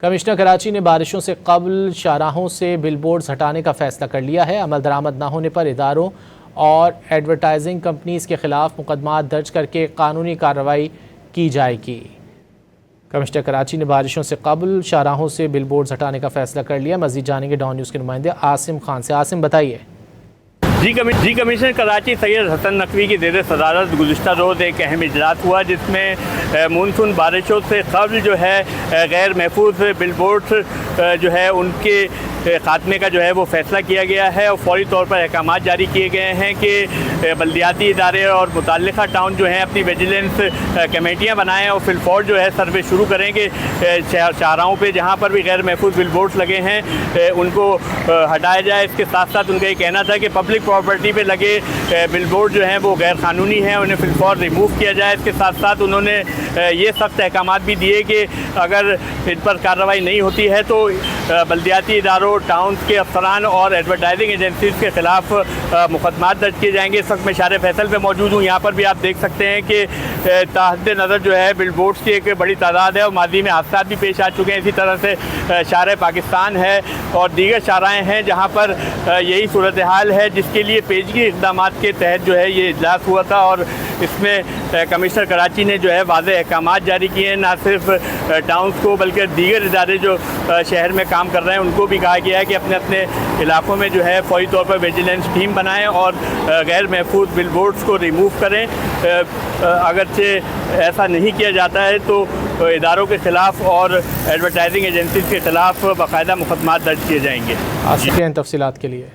Commissioner Karachi ने बारिशों से कबल शाहराहों से बिलबोर्ड्स हटाने का फैसला कर लिया है। अमल दरामद न होने पर इदारों और एडवर्टाइजिंग कंपनीज के खिलाफ मुकदमा दर्ज करके कानूनी कार्रवाई की जाएगी। कमिश्नर कराची ने बारिशों से कबल शाहराहों से बिलबोर्ड्स हटाने का फैसला कर लिया। मज़ीद जानेंगे डॉन न्यूज़ के नुमाइंदे आसिम खान से। आसिम, बताइए। जी कमिश्नर कराची सैयद हसन नकवी की ज़ेर सदारत गुज़िश्ता रोज़ एक अहम इजलास हुआ, जिसमें मानसून बारिशों से कबल जो है गैर महफूज बिलबोर्ड्स जो है उनके ख़ात्मे का जो है वो फ़ैसला किया गया है और फौरी तौर पर अहकाम जारी किए गए हैं कि बल्दियाती इदारे और मुतल्लिक़ा टाउन जो हैं अपनी विजिलेंस कमेटियाँ बनाएँ और फिलफौर जो है सर्वे शुरू करेंगे। शाहराहों पे जहाँ पर भी गैर महफूज बिलबोर्ड्स लगे हैं उनको हटाया जाए। इसके साथ साथ उनका ये कहना था कि पब्लिक प्रॉपर्टी पे लगे बिलबोर्ड जो हैं वो गैर कानूनी हैं, उन्हें फिलफौर रिमूव किया जाए। इसके साथ साथ उन्होंने ये सख्त अहकाम भी दिए कि अगर इन पर कार्रवाई नहीं होती है तो बल्दियाती इदारों, टाउन्स के अफसरान और एडवर्टाइजिंग एजेंसीज़ के ख़िलाफ़ मुकदमा दर्ज किए जाएंगे। इस वक्त मैं शारे फैसल पे मौजूद हूँ। यहाँ पर भी आप देख सकते हैं कि ताहद नज़र जो है बिलबोर्ड्स की एक बड़ी तादाद है और माजी में हादसा भी पेश आ चुके हैं। इसी तरह से शारे पाकिस्तान है और दीगर शाराएँ हैं जहाँ पर यही सूरत हाल है, जिसके लिए पेशगी इक़दाम के तहत जो है ये इजलास हुआ था और इसमें कमिश्नर कराची ने जो है वाज़ेह अहकाम जारी किए हैं। न सिर्फ टाउन्स को बल्कि दीगर इदारे जो शहर में काम कर रहे हैं उनको भी कहा गया है कि अपने अपने इलाकों में जो है फौरी तौर पर विजिलेंस टीम बनाएं और गैर महफूज बिलबोर्ड्स को रिमूव करें। अगरचे ऐसा नहीं किया जाता है तो इदारों के ख़िलाफ़ और एडवर्टाइजिंग एजेंसीज़ के ख़िलाफ़ बाकायदा मुकदमा दर्ज किए जाएंगे। शुक्रिया इन तफसीलात के लिए।